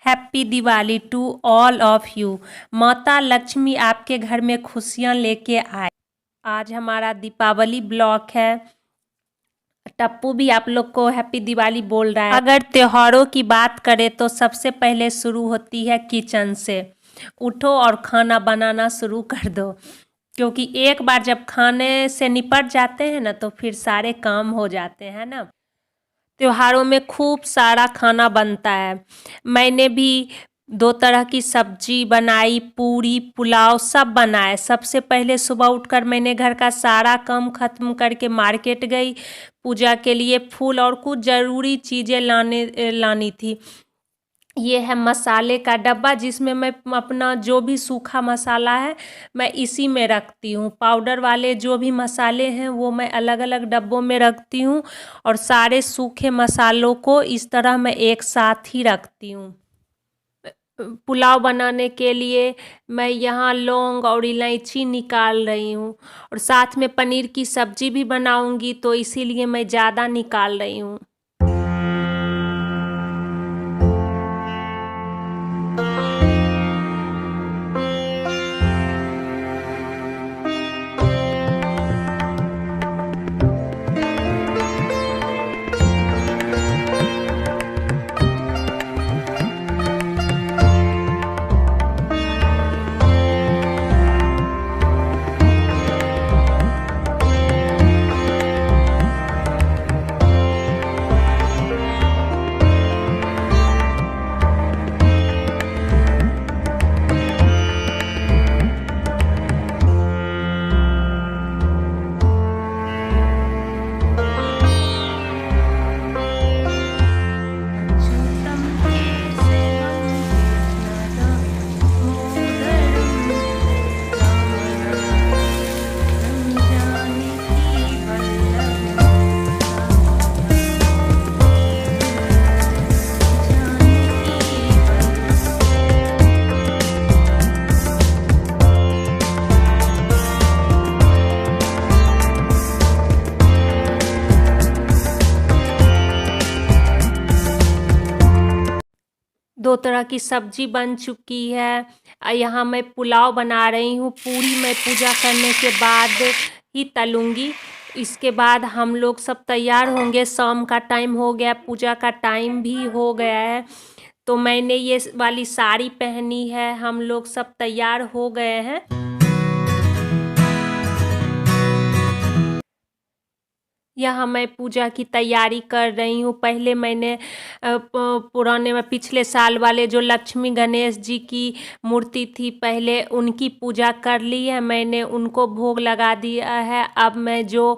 Happy Diwali to all of you. माता लक्ष्मी आपके घर में खुशियाँ लेके आए। आज हमारा दीपावली ब्लॉक है। टप्पू भी आप लोग को हैप्पी दिवाली बोल रहा है। अगर त्योहारों की बात करें तो सबसे पहले शुरू होती है किचन से। उठो और खाना बनाना शुरू कर दो, क्योंकि एक बार जब खाने से निपट जाते हैं ना तो फिर सारे काम हो जाते हैं ना। त्योहारों में खूब सारा खाना बनता है। मैंने भी 2 तरह की सब्जी बनाई, पूरी पुलाव सब बनाए। सबसे पहले सुबह उठकर मैंने घर का सारा काम ख़त्म करके मार्केट गई। पूजा के लिए फूल और कुछ ज़रूरी चीज़ें लानी थी। ये है मसाले का डब्बा, जिसमें मैं अपना जो भी सूखा मसाला है मैं इसी में रखती हूँ। पाउडर वाले जो भी मसाले हैं वो मैं अलग अलग डब्बों में रखती हूँ, और सारे सूखे मसालों को इस तरह मैं एक साथ ही रखती हूँ। पुलाव बनाने के लिए मैं यहाँ लौंग और इलायची निकाल रही हूँ, और साथ में पनीर की सब्जी भी बनाऊँगी तो इसीलिए मैं ज़्यादा निकाल रही हूँ। दो तरह की सब्जी बन चुकी है। यहाँ मैं पुलाव बना रही हूँ। पूरी मैं पूजा करने के बाद ही तलूँगी। इसके बाद हम लोग सब तैयार होंगे। शाम का टाइम हो गया, पूजा का टाइम भी हो गया है। तो मैंने ये वाली साड़ी पहनी है। हम लोग सब तैयार हो गए हैं। यहाँ मैं पूजा की तैयारी कर रही हूँ। पहले मैंने पुराने में पिछले साल वाले जो लक्ष्मी गणेश जी की मूर्ति थी, पहले उनकी पूजा कर ली है। मैंने उनको भोग लगा दिया है। अब मैं जो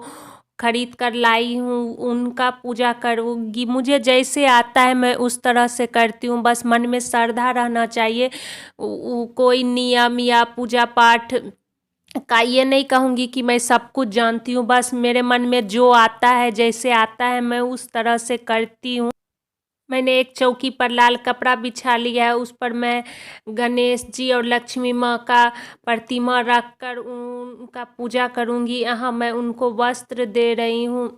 खरीद कर लाई हूँ उनका पूजा करूँगी। मुझे जैसे आता है मैं उस तरह से करती हूँ। बस मन में श्रद्धा रहना चाहिए। कोई नियम या पूजा पाठ का ये नहीं कहूँगी कि मैं सब कुछ जानती हूँ। बस मेरे मन में जो आता है, जैसे आता है मैं उस तरह से करती हूँ। मैंने एक चौकी पर लाल कपड़ा बिछा लिया है। उस पर मैं गणेश जी और लक्ष्मी माँ का प्रतिमा रख कर उनका पूजा करूँगी। यहाँ मैं उनको वस्त्र दे रही हूँ,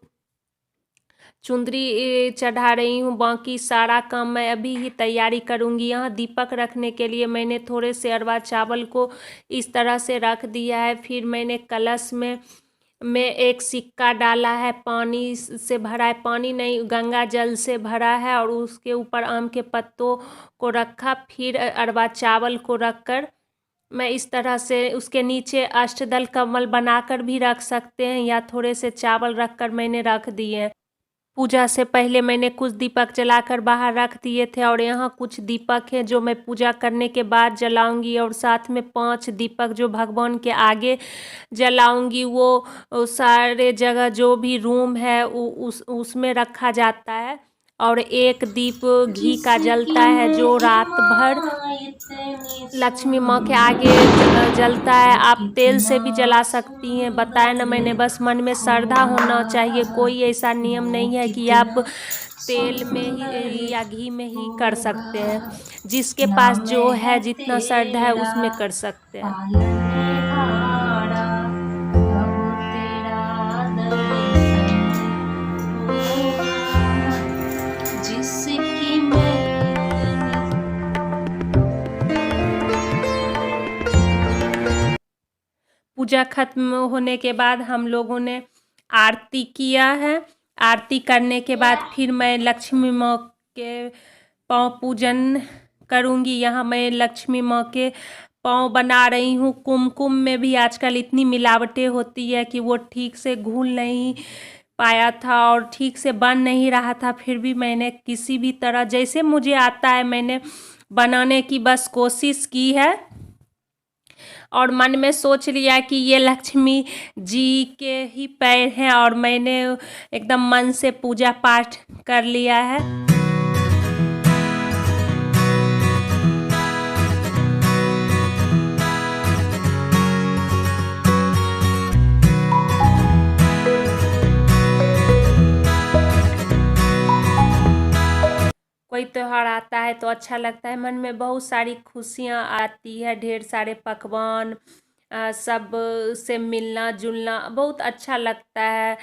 चुंदरी चढ़ा रही हूँ। बाकी सारा काम मैं अभी ही तैयारी करूँगी। यहाँ दीपक रखने के लिए मैंने थोड़े से अरवा चावल को इस तरह से रख दिया है। फिर मैंने कलश में एक सिक्का डाला है, पानी से भरा है, पानी नहीं गंगा जल से भरा है, और उसके ऊपर आम के पत्तों को रखा। फिर अरवा चावल को रखकर मैं इस तरह से उसके नीचे अष्टदल कमल बनाकर भी रख सकते हैं, या थोड़े से चावल रखकर मैंने रख दिए हैं। पूजा से पहले मैंने कुछ दीपक जलाकर बाहर रख दिए थे, और यहाँ कुछ दीपक हैं जो मैं पूजा करने के बाद जलाऊंगी, और साथ में 5 दीपक जो भगवान के आगे जलाऊंगी। वो सारे जगह जो भी रूम है उसमें रखा जाता है। और एक दीप घी का जलता है जो रात भर लक्ष्मी माँ के आगे जलता है। आप तेल से भी जला सकती हैं, बताया ना मैंने। बस मन में श्रद्धा होना चाहिए। कोई ऐसा नियम नहीं है कि आप तेल में ही या घी में ही कर सकते हैं। जिसके पास जो है, जितना श्रद्धा है उसमें कर सकते हैं। पूजा खत्म होने के बाद हम लोगों ने आरती किया है। आरती करने के बाद फिर मैं लक्ष्मी माँ के पाँव पूजन करूँगी। यहाँ मैं लक्ष्मी माँ के पाँव बना रही हूँ। कुमकुम में भी आजकल इतनी मिलावटें होती है कि वो ठीक से घुल नहीं पाया था और ठीक से बन नहीं रहा था। फिर भी मैंने किसी भी तरह जैसे मुझे आता है मैंने बनाने की बस कोशिश की है और मन में सोच लिया कि ये लक्ष्मी जी के ही पैर हैं और मैंने एकदम मन से पूजा पाठ कर लिया है। कोई त्यौहार आता है तो अच्छा लगता है, मन में बहुत सारी खुशियाँ आती है, ढेर सारे पकवान, सब से मिलना जुलना बहुत अच्छा लगता है।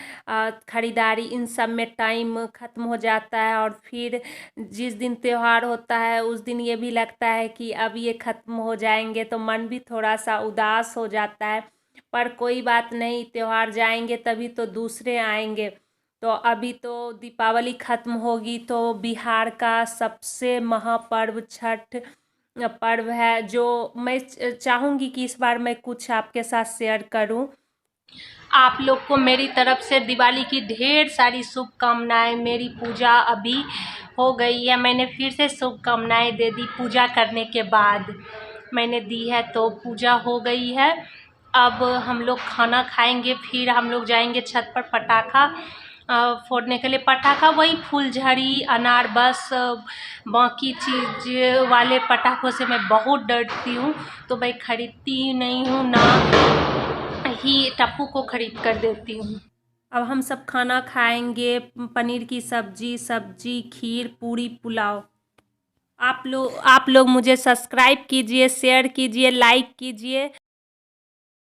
खरीदारी इन सब में टाइम ख़त्म हो जाता है और फिर जिस दिन त्यौहार होता है उस दिन ये भी लगता है कि अब ये ख़त्म हो जाएंगे तो मन भी थोड़ा सा उदास हो जाता है। पर कोई बात नहीं, त्यौहार जाएंगे तभी तो दूसरे आएंगे। तो अभी तो दीपावली ख़त्म होगी तो बिहार का सबसे महापर्व छठ पर्व है, जो मैं चाहूँगी कि इस बार मैं कुछ आपके साथ शेयर करूँ। आप लोग को मेरी तरफ से दिवाली की ढेर सारी शुभकामनाएं। मेरी पूजा अभी हो गई है, मैंने फिर से शुभकामनाएं दे दी। पूजा करने के बाद मैंने दी है तो पूजा हो गई है। अब हम लोग खाना खाएंगे, फिर हम लोग जाएंगे छत पर पटाखा फोड़ने के लिए। पटाखा वही फुलझड़ी, अनार, बस बाकी चीज़ वाले पटाखों से मैं बहुत डरती हूँ, तो मैं खरीदती नहीं हूँ, ना ही टप्पू को खरीद कर देती हूँ। अब हम सब खाना खाएंगे, पनीर की सब्जी, खीर, पूरी, पुलाव। आप लोग मुझे सब्सक्राइब कीजिए, शेयर कीजिए, लाइक कीजिए।